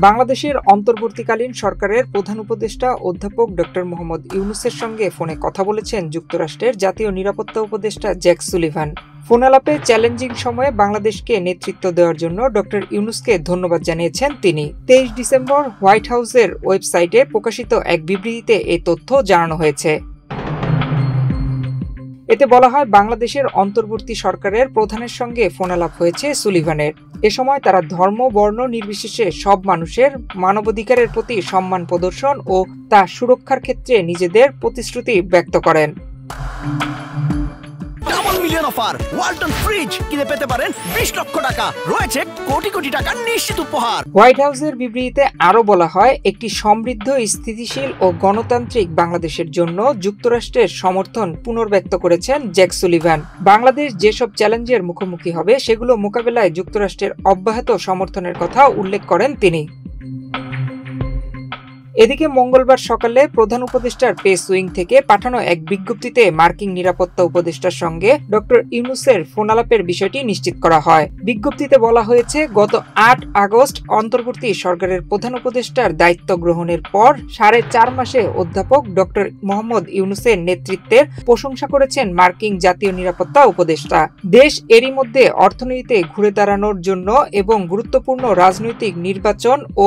বাংলাদেশের অন্তর্বর্তীকালীন সরকারের প্রধান উপদেষ্টা অধ্যাপক ডক্টর মোহাম্মদ ইউনূসের সঙ্গে ফোনে কথা বলেছেন যুক্তরাষ্ট্রের জাতীয় নিরাপত্তা উপদেষ্টা জ্যাক সুলিভান। ফোনালাপে চ্যালেঞ্জিং সময়ে বাংলাদেশকে নেতৃত্ব দেওয়ার জন্য ডক্টর ইউনূসকে ধন্যবাদ জানিয়েছেন তিনি। 23 ডিসেম্বর হোয়াইট হাউসের ওয়েবসাইটে প্রকাশিত এক বিবৃতিতে এই তথ্য জানানো হয়েছে। এতে বলা হয়, বাংলাদেশের অন্তর্বর্তী সরকারের প্রধানের সঙ্গে ফোনালাপ হয়েছে সুলিভানের। এ সময় তারা ধর্ম বর্ণ নির্বিশেষে সব মানুষের মানবাধিকারের প্রতি সম্মান প্রদর্শন ও তা সুরক্ষার ক্ষেত্রে নিজেদের প্রতিশ্রুতি ব্যক্ত করেন। Double million offer Walton fridge কিনে পেতে পারেন 20 লক্ষ টাকা, রয়েছে কোটি কোটি টাকার নিশ্চিত উপহার। হোয়াইট হাউসের বিবৃতিতে আরও বলা হয়, একটি সমৃদ্ধ, স্থিতিশীল ও গণতান্ত্রিক বাংলাদেশের জন্য যুক্তরাষ্ট্রের সমর্থন পুনর্ব্যক্ত করেছেন জ্যাক সুলিভান। বাংলাদেশ যেসব চ্যালেঞ্জের মুখোমুখি হবে সেগুলো মোকাবেলায় যুক্তরাষ্ট্রের অব্যাহত সমর্থনের কথা উল্লেখ করেন তিনি। এদিকে মঙ্গলবার সকালে প্রধান উপদেষ্টার প্রেস উইং থেকে পাঠানো এক বিজ্ঞপ্তিতে মার্কিন নিরাপত্তা উপদেষ্টার সঙ্গে ডক্টর ইউনূসের ফোনালাপের বিষয়টি নিশ্চিত করা হয়। বিজ্ঞপ্তিতে বলা হয়েছে, গত 8 আগস্ট অন্তর্বর্তী সরকারের প্রধান উপদেষ্টার দায়িত্ব গ্রহণের পর 4.5 মাসে অধ্যাপক ডক্টর মোহাম্মদ ইউনূসের নেতৃত্বের প্রশংসা করেছেন মার্কিন জাতীয় নিরাপত্তা উপদেষ্টা। দেশ এরই মধ্যে অর্থনীতিতে ঘুরে দাঁড়ানোর জন্য এবং গুরুত্বপূর্ণ রাজনৈতিক নির্বাচন ও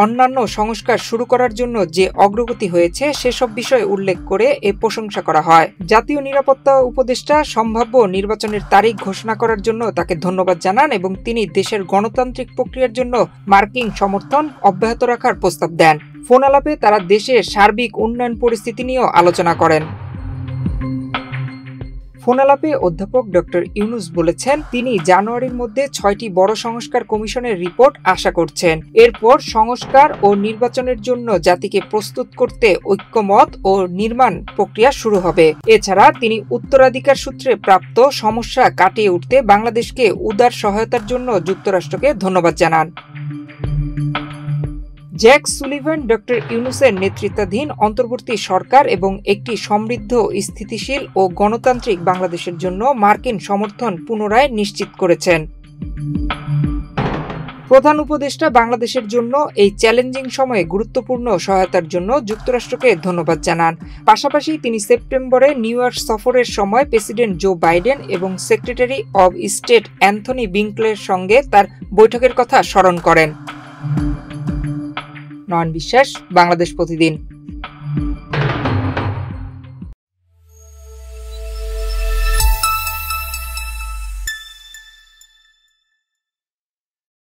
অন্যান্য সংস্কার শুরু করার জন্য যে অগ্রগতি হয়েছে সেসব বিষয় উল্লেখ করে এ প্রশংসা করা হয়। জাতীয় নিরাপত্তা উপদেষ্টা সম্ভাব্য নির্বাচনের তারিখ ঘোষণা করার জন্য তাকে ধন্যবাদ জানান এবং তিনি দেশের গণতান্ত্রিক প্রক্রিয়ার জন্য মার্কিন সমর্থন অব্যাহত রাখার প্রস্তাব দেন। ফোনালাপে তারা দেশের সার্বিক উন্নয়ন পরিস্থিতি নিয়েও আলোচনা করেন। ফোনালাপে অধ্যাপক ডক্টর ইউনূস বলেছেন, তিনি জানুয়ারির মধ্যে 6টি বড় সংস্কার কমিশনের রিপোর্ট আশা করছেন। এরপর সংস্কার ও নির্বাচনের জন্য জাতিকে প্রস্তুত করতে ঐক্যমত ও নির্মাণ প্রক্রিয়া শুরু হবে। এছাড়া তিনি উত্তরাধিকার সূত্রে প্রাপ্ত সমস্যা কাটিয়ে উঠতে বাংলাদেশকে উদার সহায়তার জন্য যুক্তরাষ্ট্রকে ধন্যবাদ জানান। জ্যাক সুলিভান ডক্টর ইউনূসের নেতৃত্বাধীন অন্তর্বর্তী সরকার এবং একটি সমৃদ্ধ, স্থিতিশীল ও গণতান্ত্রিক বাংলাদেশের জন্য মার্কিন সমর্থন পুনরায় নিশ্চিত করেছেন। প্রধান উপদেষ্টা বাংলাদেশের জন্য এই চ্যালেঞ্জিং সময়ে গুরুত্বপূর্ণ সহায়তার জন্য যুক্তরাষ্ট্রকে ধন্যবাদ জানান। পাশাপাশি তিনি সেপ্টেম্বরে নিউ ইয়র্ক সফরের সময় প্রেসিডেন্ট জো বাইডেন এবং সেক্রেটারি অব স্টেট অ্যান্থনি ব্লিংকেনের সঙ্গে তার বৈঠকের কথা স্মরণ করেন। নয়ন বিশ্বাস, বাংলাদেশ প্রতিদিন।